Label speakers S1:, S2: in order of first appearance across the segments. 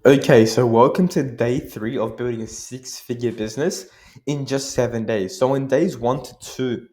S1: Okay, so welcome to day three of building a six-figure business in just 7 days. So in days 1 to 2,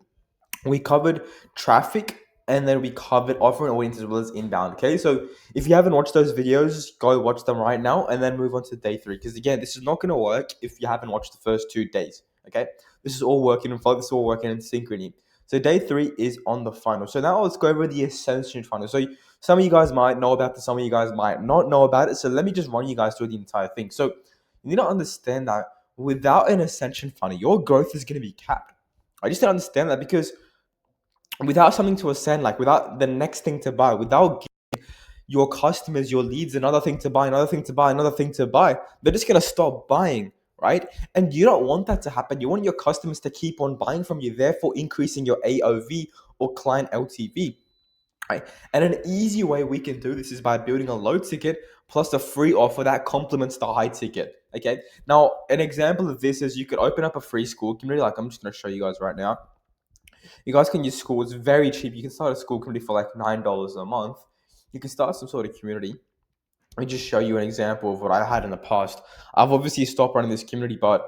S1: we covered traffic and then we covered offering audience as well as inbound. Okay, so if you haven't watched those videos, go watch them right now and then move on to day three. Because again, this is not going to work if you haven't watched the first 2 days. Okay, this is all working in flow, this is all working in synchrony. So day three is on the funnel. So now let's go over the ascension funnel. So some of you guys might know about this, some of you guys might not know about it. So let me just run you guys through the entire thing. So you need to understand that without an ascension funnel, your growth is going to be capped. I just don't understand that because without something to ascend, like without the next thing to buy, without your customers, your leads, another thing to buy, another thing to buy, another thing to buy, they're just gonna stop buying, right? And you don't want that to happen. You want your customers to keep on buying from you, therefore increasing your AOV or client LTV. Right? And an easy way we can do this is by building a low ticket plus a free offer that complements the high ticket. Okay. Now, an example of this is you could open up a free school community. Like I'm just going to show you guys right now. You guys can use school. It's very cheap. You can start a school community for like $9 a month. You can start some sort of community. Let me just show you an example of what I had in the past. I've obviously stopped running this community, but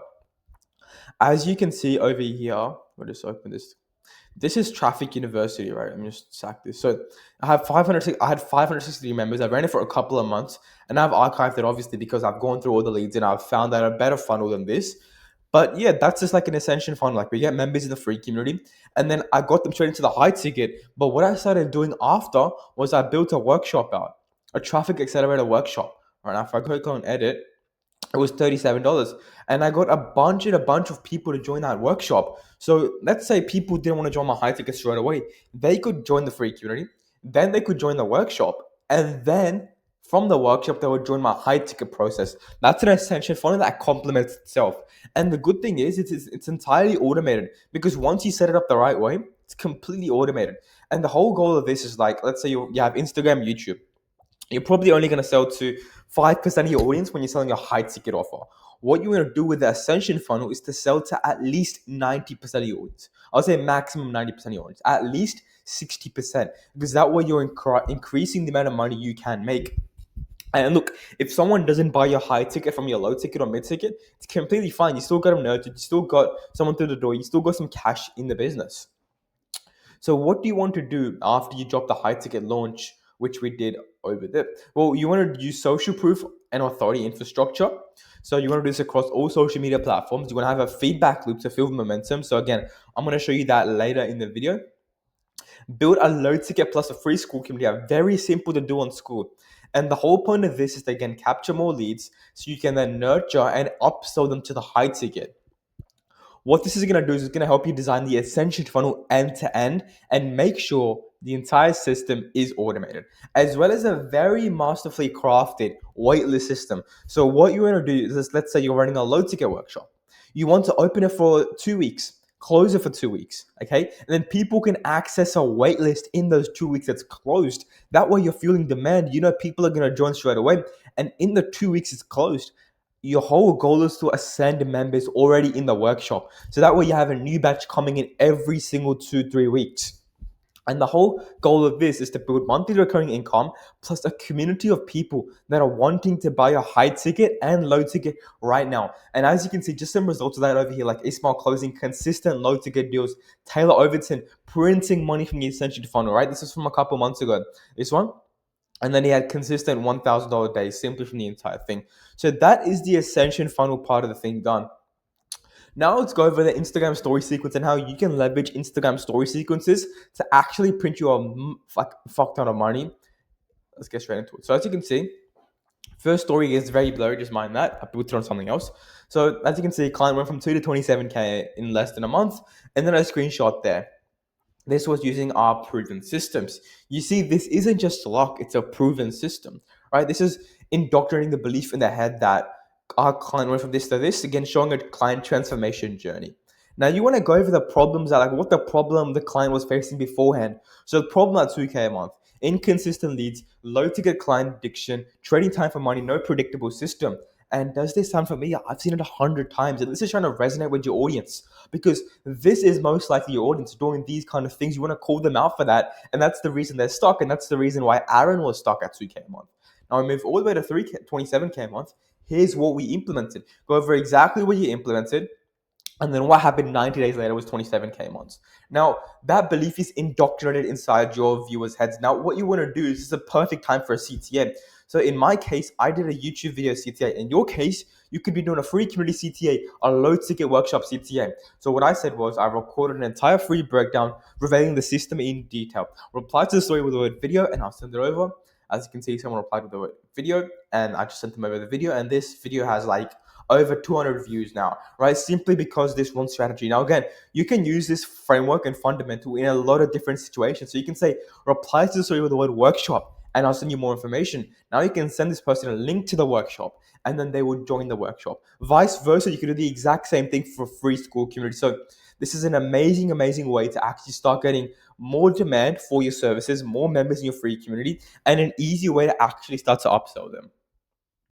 S1: as you can see over here, I'll just open this. This is Traffic University, right? Let me just sack this. So I had 563 members. I ran it for a couple of months, and I've archived it obviously because I've gone through all the leads and I've found that a better funnel than this. But yeah, that's just like an ascension funnel. Like we get members in the free community, and then I got them straight into the high ticket. But what I started doing after was I built a workshop out, a traffic accelerator workshop. Right now, if I go and edit, it was $37, and I got a bunch of people to join that workshop. So let's say people didn't want to join my high ticket straight away, they could join the free community, then they could join the workshop, and then from the workshop they would join my high ticket process. That's an ascension funnel that complements itself. And the good thing is it's entirely automated, because once you set it up the right way, it's completely automated. And the whole goal of this is, like, let's say you have Instagram, YouTube, you're probably only going to sell to 5% of your audience when you're selling a high ticket offer. What you want to do with the ascension funnel is to sell to at least 90% of your audience. I'll say maximum 90% of your audience, at least 60%, because that way you're increasing the amount of money you can make. And look, if someone doesn't buy your high ticket from your low ticket or mid ticket, it's completely fine. You still got them nurtured, you still got someone through the door, you still got some cash in the business. So what do you want to do after you drop the high ticket launch, which we did over there? Well, you want to use social proof and authority infrastructure. So you want to do this across all social media platforms. You want to have a feedback loop to fuel momentum. So again, I'm going to show you that later in the video. Build a low ticket plus a free school community. Very simple to do on school. And the whole point of this is to, again, capture more leads so you can then nurture and upsell them to the high ticket. What this is going to do is it's going to help you design the ascension funnel end to end and make sure the entire system is automated, as well as a very masterfully crafted waitlist system. So what you want to do is, let's say you're running a low ticket workshop. You want to open it for 2 weeks, close it for 2 weeks, okay? And then people can access a waitlist in those 2 weeks that's closed. That way you're fueling demand. You know people are going to join straight away. And in the 2 weeks it's closed, your whole goal is to ascend members already in the workshop. So that way you have a new batch coming in every single 2-3 weeks. And the whole goal of this is to build monthly recurring income plus a community of people that are wanting to buy a high ticket and low ticket right now. And as you can see, just some results of that over here, like Ismail closing consistent low ticket deals, Taylor Overton printing money from the Ascension Funnel, right? This is from a couple months ago. This one. And then he had consistent $1,000 days simply from the entire thing. So that is the Ascension Funnel part of the thing done. Now let's go over the Instagram story sequence and how you can leverage Instagram story sequences to actually print you a fuck ton of money. Let's get straight into it. So as you can see, first story is very blurry, just mind that. I put it on something else. So as you can see, client went from 2 to 27K in less than a month, and then a screenshot there. This was using our proven systems. You see, this isn't just luck, it's a proven system, right? This is indoctrinating the belief in their head that our client went from this to this, again, showing a client transformation journey. Now, you want to go over the problems that, like, what the problem the client was facing beforehand. So, the problem at 2K a month, inconsistent leads, low ticket client addiction, trading time for money, no predictable system. And does this sound familiar? I've seen it 100 times, and this is trying to resonate with your audience, because this is most likely your audience doing these kind of things. You want to call them out for that, and that's the reason they're stuck, and that's the reason why Aaron was stuck at 2K a month. Now we move all the way to 27K a month. Here's what we implemented. Go over exactly what you implemented, and then what happened 90 days later was 27K months. Now, that belief is indoctrinated inside your viewers' heads. Now, what you want to do is this is a perfect time for a CTA. So in my case, I did a YouTube video CTA. In your case, you could be doing a free community CTA, a low ticket workshop CTA. So what I said was I recorded an entire free breakdown revealing the system in detail. Reply to the story with the word video and I'll send it over. As you can see, someone replied with the word video and I just sent them over the video. And this video has like over 200 views now, right? Simply because this one strategy. Now, again, you can use this framework and fundamental in a lot of different situations. So you can say, reply to the story with the word workshop, and I'll send you more information. Now you can send this person a link to the workshop, and then they will join the workshop. Vice versa, you can do the exact same thing for free school community. So this is an amazing, amazing way to actually start getting more demand for your services, more members in your free community, and an easy way to actually start to upsell them.